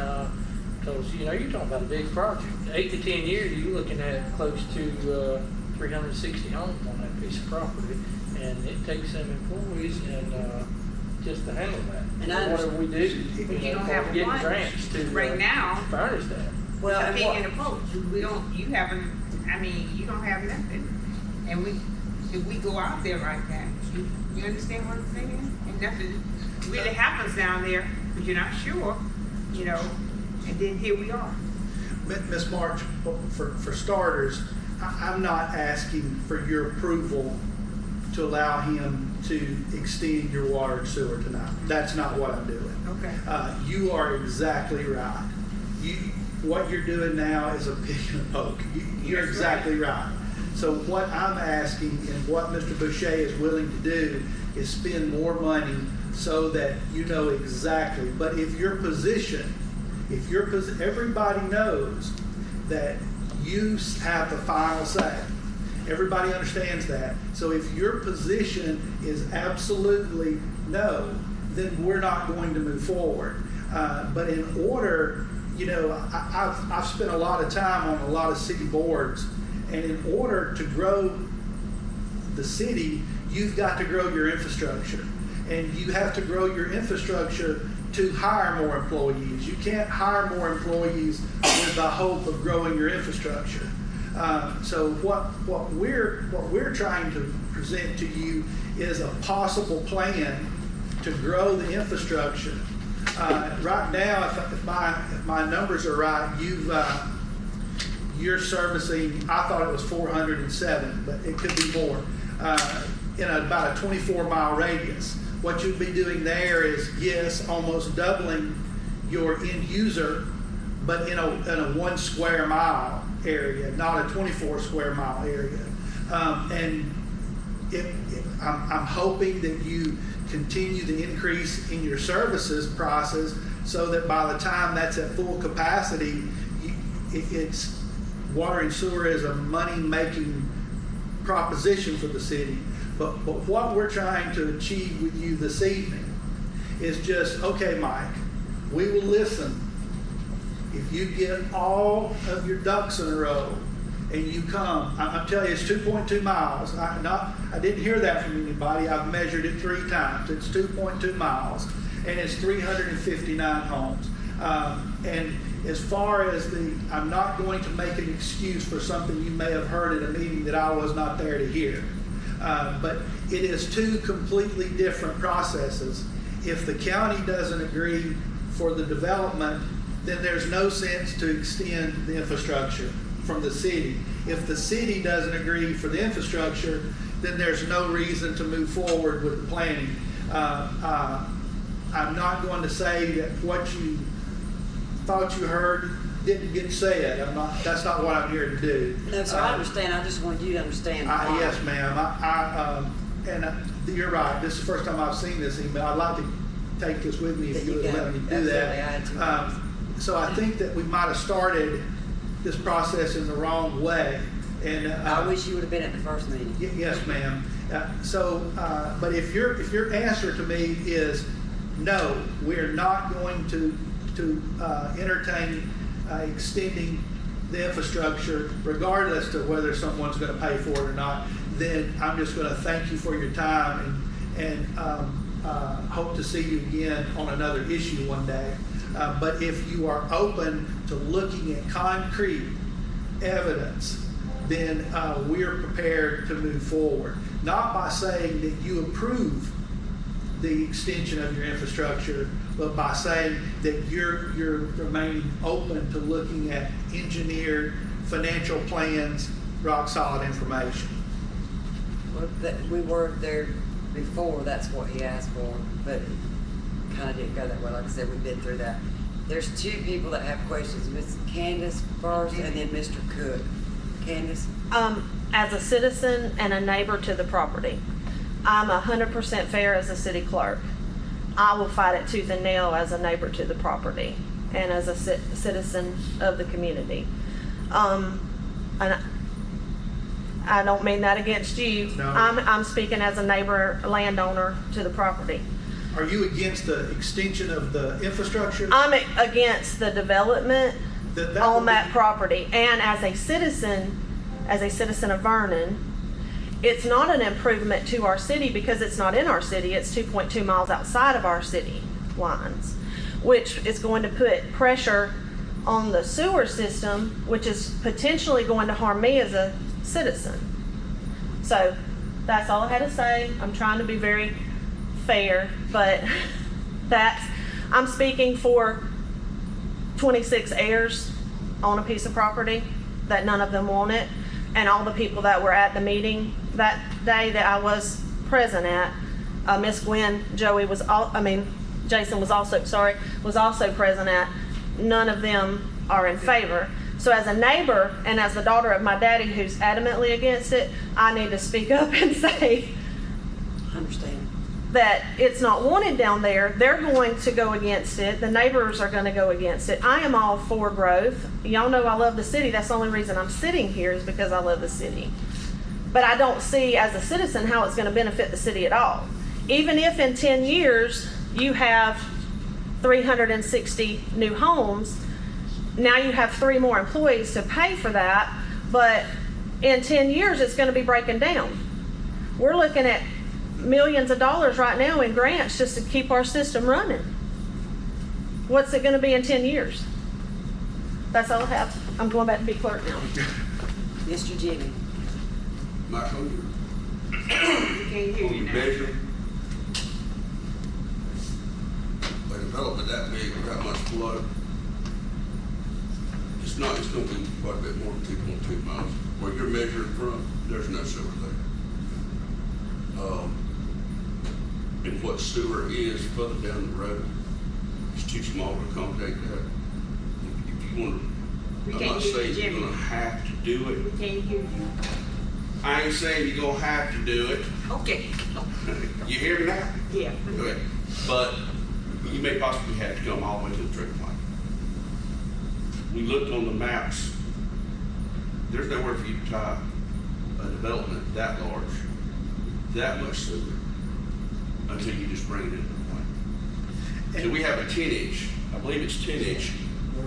because, you know, you're talking about a big project. 8 to 10 years, you're looking at close to 360 homes on that piece of property, and it takes some employees and just to handle that. And I whatever we do, You don't have get one grants to right now. furnish that. well, and what, Opinion approach, we don't, you haven't, I mean, you don't have nothing. And if we go out there like that, you understand what I'm saying? And nothing really happens down there, but you're not sure, you know, and then here we are. Ms. March, for starters, I'm not asking for your approval to allow him to extend your water and sewer tonight. That's not what I'm doing. Okay. You are exactly right. What you're doing now is a pick and a poke. You're That's exactly right. So what I'm asking and what Mr. Boucher is willing to do is spend more money so that you know exactly. But if your position, everybody knows that you have the final say. Everybody understands that. So if your position is absolutely no, then we're not going to move forward. But in order, you know, I've spent a lot of time on a lot of city boards, and in order to grow the city, you've got to grow your infrastructure. And you have to grow your infrastructure to hire more employees. You can't hire more employees with the hope of growing your infrastructure. So what we're trying to present to you is a possible plan to grow the infrastructure. Right now, if my numbers are right, you're servicing, I thought it was 407, but it could be more, in about a 24-mile radius. What you'd be doing there is, yes, almost doubling your end user, but in a 1 square mile area, not a 24 square mile area. And I'm hoping that you continue the increase in your services prices so that by the time that's at full capacity, it's water and sewer is a money-making proposition for the city. But what we're trying to achieve with you this evening is just, okay, Mike, we will listen if you get all of your ducks in a row and you come, I'm telling you, it's 2.2 miles. I didn't hear that from anybody. I've measured it 3 times. It's 2.2 miles, and it's 359 homes. And as far as I'm not going to make an excuse for something you may have heard at a meeting that I was not there to hear. But it is 2 completely different processes. If the county doesn't agree for the development, then there's no sense to extend the infrastructure from the city. If the city doesn't agree for the infrastructure, then there's no reason to move forward with the planning. I'm not going to say that what you thought you heard didn't get said. That's not what I'm here to do. No, sir, I understand. I just want you to understand. Yes, ma'am. You're right. This is the first time I've seen this email. I'd like to take this with me if you would let me do that. So I think that we might have started this process in the wrong way. And I wish you would have been at the first meeting. Yes, ma'am. But if your answer to me is no, we're not going to entertain extending the infrastructure, regardless of whether someone's going to pay for it or not, then I'm just going to thank you for your time and hope to see you again on another issue one day. But if you are open to looking at concrete evidence, then we're prepared to move forward. Not by saying that you approve the extension of your infrastructure, but by saying that you're remaining open to looking at engineered financial plans, rock solid information. Well, we were there before, that's what he asked for, but it kind of didn't go that way. Like I said, we've been through that. There's 2 people that have questions, Ms. Candace first and then Mr. Cook. Candace? As a citizen and a neighbor to the property, I'm 100% fair as a city clerk. I will fight it tooth and nail as a neighbor to the property and as a citizen of the community. And I don't mean that against you. No. I'm speaking as a neighbor, landowner to the property. Are you against the extension of the infrastructure? I'm against the development on that property. And as a citizen of Vernon, it's not an improvement to our city because it's not in our city. It's 2.2 miles outside of our city lines, which is going to put pressure on the sewer system, which is potentially going to harm me as a citizen. So that's all I had to say. I'm trying to be very fair, but I'm speaking for 26 heirs on a piece of property that none of them want it, and all the people that were at the meeting that day that I was present at. Miss Gwen, Jason was also present at. None of them are in favor. So as a neighbor and as the daughter of my daddy who's adamantly against it, I need to speak up and say, I understand. That it's not wanted down there. They're going to go against it. The neighbors are going to go against it. I am all for growth. Y'all know I love the city. That's the only reason I'm sitting here is because I love the city. But I don't see as a citizen how it's going to benefit the city at all. Even if in 10 years you have 360 new homes, now you have 3 more employees to pay for that, but in 10 years it's going to be breaking down. We're looking at millions of dollars right now in grants just to keep our system running. What's it going to be in 10 years? That's all I have. I'm going back to be clerk now. Mr. Jimmy? Michael, You can't hear on you the now. measure, by developing that big, that much flood, it's gonna be quite a bit more than 2.2 miles. Where you're measuring from, there's no sewer there. And what sewer is further down the road, it's too small to accommodate that. If you wanna, We I'm can't not hear you, saying you're Jimmy. gonna have to do it. We can't hear you. I ain't saying you're gonna have to do it. Okay. You hear me now? Yeah. Okay, but you may possibly have to come all the way to the trigger point. We looked on the maps, there's nowhere for you to tie a development that large, that much sewer, until you just bring it into the point. So we have a 10-inch, I believe it's 10-inch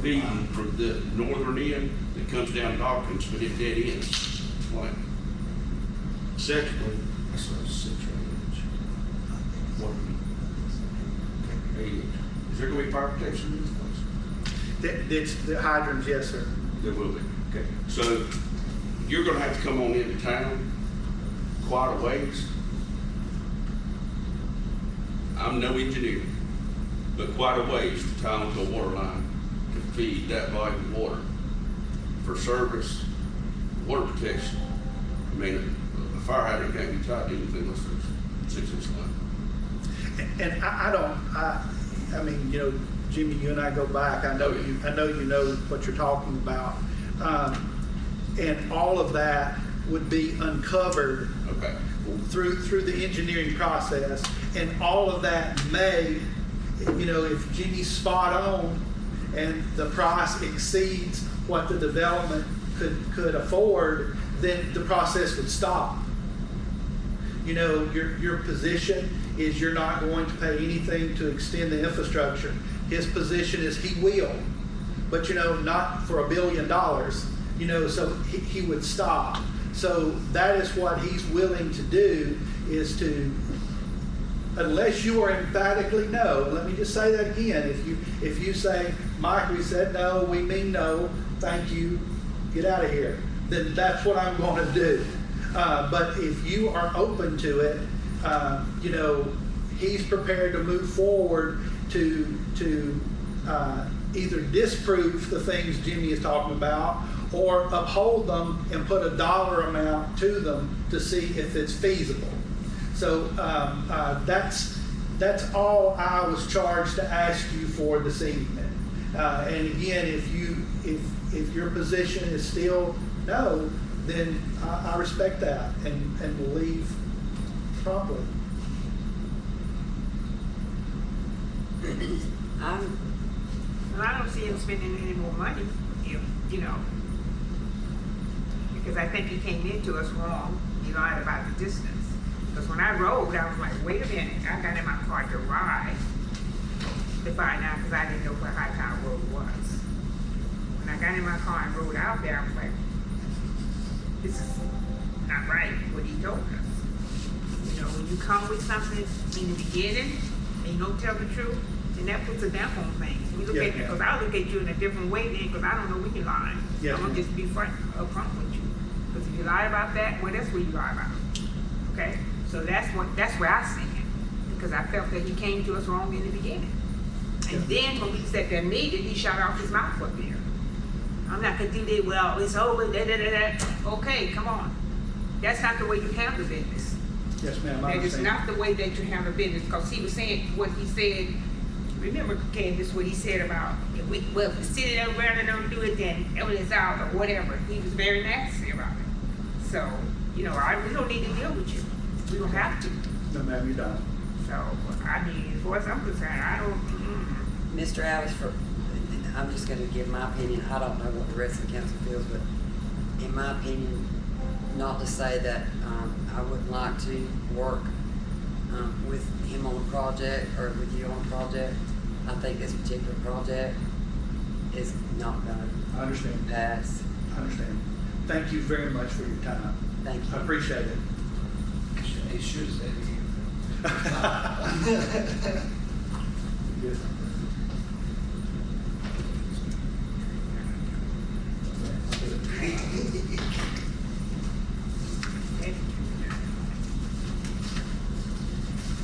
feeding from the northern end that comes down Dawkins, but it dead ends. Like, secondly, that's a 6-inch. What? 8 inch. Is there gonna be fire protection in this place? It's the hydrants, yes, sir. There will be. Okay. So you're gonna have to come on into town quite a ways. I'm no engineer, but quite a ways to tie onto a water line to feed that volume of water for service, water protection. I mean, a fire hydrant can't be tied to anything unless there's 6-inch line. And I mean, you know, Jimmy, you and I go back. I know you know what you're talking about, and all of that would be uncovered Okay. through the engineering process, and all of that may, you know, if Jimmy's spot on and the price exceeds what the development could afford, then the process would stop. You know, your position is you're not going to pay anything to extend the infrastructure. His position is he will, but you know, not for $1 billion, you know, so he would stop. So that is what he's willing to do, is to, unless you are emphatically no, let me just say that again, if you say, Mike, we said no, we mean no, thank you, get out of here, then that's what I'm going to do. But if you are open to it, you know, he's prepared to move forward to either disprove the things Jimmy is talking about, or uphold them and put a dollar amount to them to see if it's feasible. So that's all I was charged to ask you for this evening. And again, if your position is still no, then I respect that, and we'll leave promptly. Well, I don't see him spending any more money, you know, because I think he came into us wrong. He lied about the distance. Because when I rode, I was like, wait a minute, I got in my car to ride to find out, because I didn't know where High Town Road was. When I got in my car and rode out there, I was like, this is not right, what he told us. You know, when you come with something in the beginning and you don't tell the truth, then that puts a damp on things. We look at you, because I look at you in a different way then, because I don't know when you lie. Yeah. I'm gonna just be upfront with you. Because if you lie about that, well, that's what you lie about. Okay? So that's where I see it. Because I felt that he came to us wrong in the beginning. And then when we said that needed, he shot off his mouth up there. I'm not gonna do that, well, it's over, Okay, come on. That's not the way you handle business. Yes, ma'am, I That is understand. not the way that you handle business, because he was saying what he said. Remember, Candace, what he said about, if the city of Vernon don't do it, then it's out, or whatever. He was very nasty about it. So, you know, we don't need to deal with you. We don't have to. No, ma'am, you don't. So, I mean, as far as I'm concerned, I don't, Mr. Alice, I'm just gonna give my opinion. I don't know what the rest of the council feels, but in my opinion, not to say that I wouldn't like to work with him on a project or with you on a project. I think this particular project is not gonna I understand. pass. I understand. Thank you very much for your time. Thank I you. appreciate it. He should have said Good.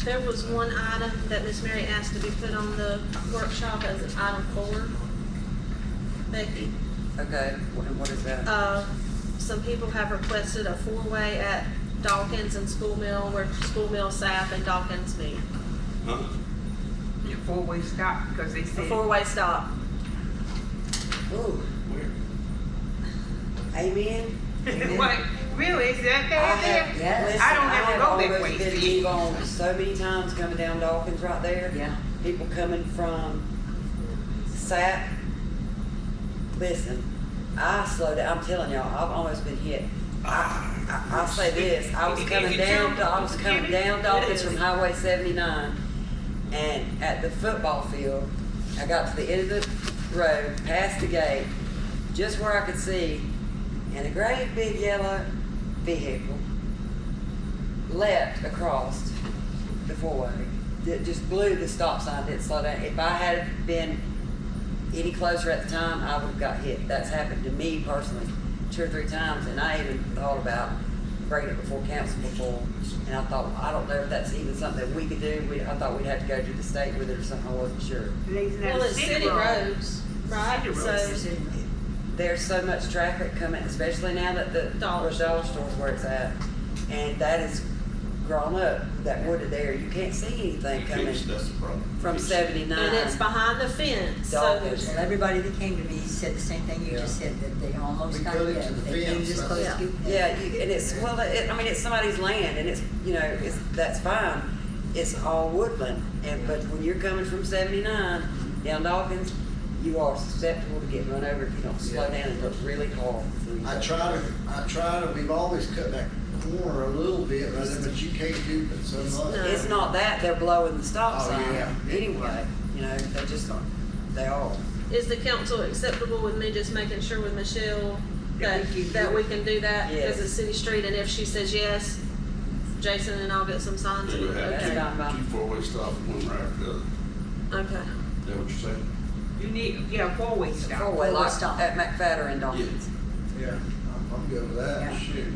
There was one item that Miss Mary asked to be put on the workshop as an item 4. Becky, Okay, what is that? some people have requested a 4-way at Dawkins and School Mill, where School Mill, Sap, and Dawkins meet. Huh? a 4-way stop, because they A said. 4-way stop. Ooh, Where? amen. What, really, is that I bad have, there? listen, I don't I ever have go that almost way, been see? on so many times coming down Dawkins right there. Yeah. People coming from Sap. Listen, I slowed down. I'm telling y'all, I've almost been hit. I'll say this, I was coming down Dawkins from Highway 79, and at the football field, I got to the end of road, past the gate, just where I could see, and a great big yellow vehicle leapt across the four-way. It just blew the stop sign, didn't slow down. If I had been any closer at the time, I would've got hit. That's happened to me personally 2 or 3 times, and I even thought about bringing it before council before. And I thought, I don't know if that's even something we could do. I thought we'd have to go to the state with it or something. I wasn't sure. Well, it's city roads, right? City So, roads. There's so much traffic coming, especially now that the dollar store's where it's at. And that is grown up, that wooded there. You can't see anything coming That's the problem. from 79. and it's behind the fence, so Dog there's, Well, everybody that came to me said the same thing you just said, that they almost We got put it hit. to the They came fence, this close yeah. to. Yeah, and it's, well, I mean, it's somebody's land, and it's, you know, that's fine. It's all woodland, but when you're coming from 79 down Dawkins, you are susceptible to getting run over if you don't slow down and look really hard. I try to, we've always cut that corner a little bit, but you can't do it so much. No. It's not that, they're blowing the stop Oh, sign yeah. anyway, you know, they just aren't, they are. is the council acceptable with me just making sure with Michelle that, that we can do that Yes. as a city street, and if she says yes, Jason and I'll get some signs. We would have Okay. two four-way stops, one right after the other. Okay. Is that what you're saying? You need, yeah, four-way stop. Four-way, Four-way like stop. at McFadder and Dawkins. Yeah, I'm good with that, Yeah. shoot.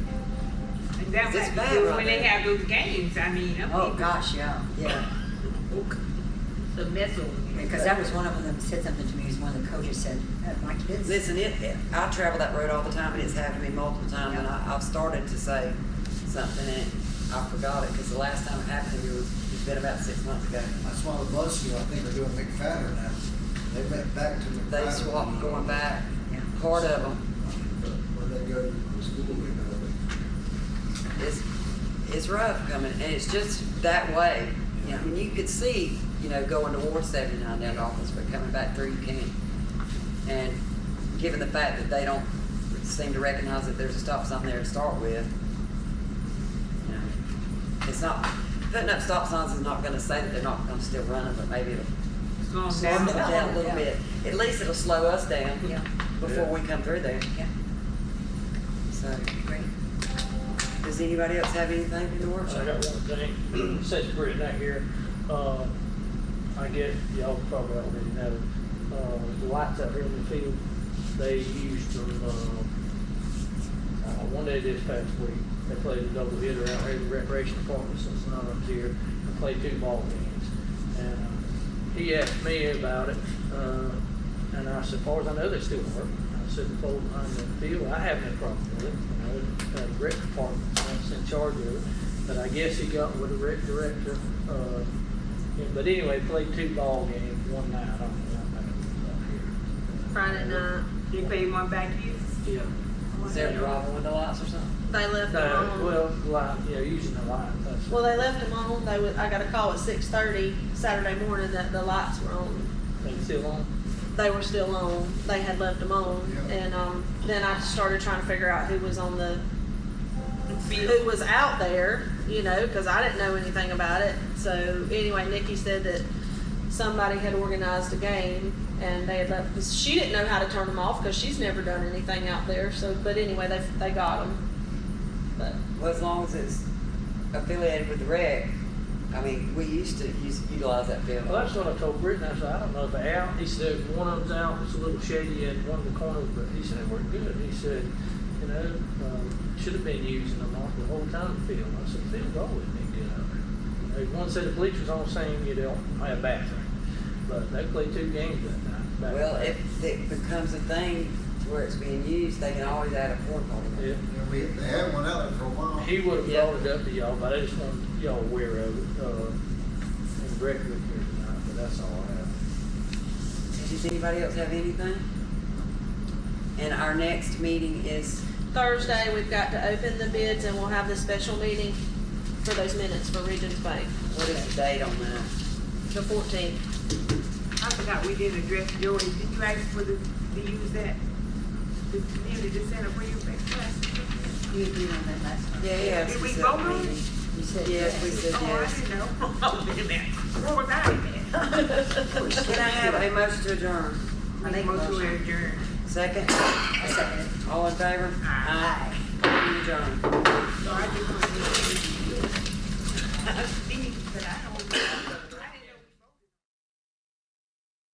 And that It's might be bad good right when they there. have those games, I mean, them Oh, people- gosh, yeah. Yeah. the mess over. Because that was one of them said something to me, was one of the coaches said, my kids. Listen, I travel that road all the time, and it's happened to me multiple times, and I've started to say something, and I forgot it, because the last time it happened to me it's been about 6 months ago. That's why the buses, I think, are doing McFadder now. They went back to McFadder. They swapped going back, Yeah. part of them. Where they go to school, you know. It's rough coming, and it's just that way. You know, when you could see, you know, going towards 79 down Dawkins, but coming back through, you can't. And given the fact that they don't seem to recognize that there's a stop sign there to start with, you know, it's not, putting up stop signs is not gonna say that they're not gonna still run them, but maybe it'll Slow slow them them down. down a little Yeah. bit. At least it'll slow us down Yeah. before we come through there. Yeah, So, great. does anybody else have anything in the I workshop? got one thing, since we're not here, I guess y'all probably already know, the lights out here in the field, they used them, one day this past week, they played a double hitter out here in the recreation department since none of them's here, and played 2 ball games. And, he asked me about it, and I said, as far as I know, they still work. I said, the pole behind the field, I have no problem with it. You know, the rec department, that's in charge of it. But I guess he got with the rec director, yeah, but anyway, played 2 ball games one night, I don't know what happened out here. Friday night, They pay one back to you? Yeah. Is there a problem with the lights or something? they left them on. Well, light, yeah, using the light, that's. Well, they left them on. I got a call at 6:30 Saturday morning that the lights were on. They still on? They were still on. They had left them on, Yeah. and then I started trying to figure out who was on the, Field. who was out there, you know, because I didn't know anything about it. So anyway, Nikki said that somebody had organized a game, and they had left. She didn't know how to turn them off because she's never done anything out there. So, but anyway, they got them. But Well, as long as it's affiliated with the rec, I mean, we used to utilize that field. Well, that's what I told Britton, I said, I don't know if they're out, he said, one of them's out, it's a little shady at one of the corners, but he said, we're good, he said, you know, should have been using them off the whole time field. I said, the field's always been good out there. You know, one said the bleachers on the same, you don't have a bathroom, but they played 2 games that night. back Well, to back. if it becomes a thing to where it's being used, they can always add a porta potty. Yeah. They had one out there for a while. He would have Yeah. brought it up to y'all, but I just want y'all aware of it, and Greg was here tonight, but that's all I have. Does anybody else have anything? And our next meeting is, Thursday, we've got to open the bids, and we'll have the special meeting for those minutes for Regions Bank, what is the date on that? the 14th. I forgot we didn't address Joey. Did you ask for to use that? The community center for your class? You agreed on that last time. Yeah, yeah. Did we it's a vote on it? meeting. You said Yes, we yes. said Oh, I yes. didn't know. Oh, wait a minute. Where was I in Can I have a motion to adjourn? I make a Motion to motion. adjourn. Second? I second it. All in favor? Aye. Aye. Adjourned. So I just want to. But I don't.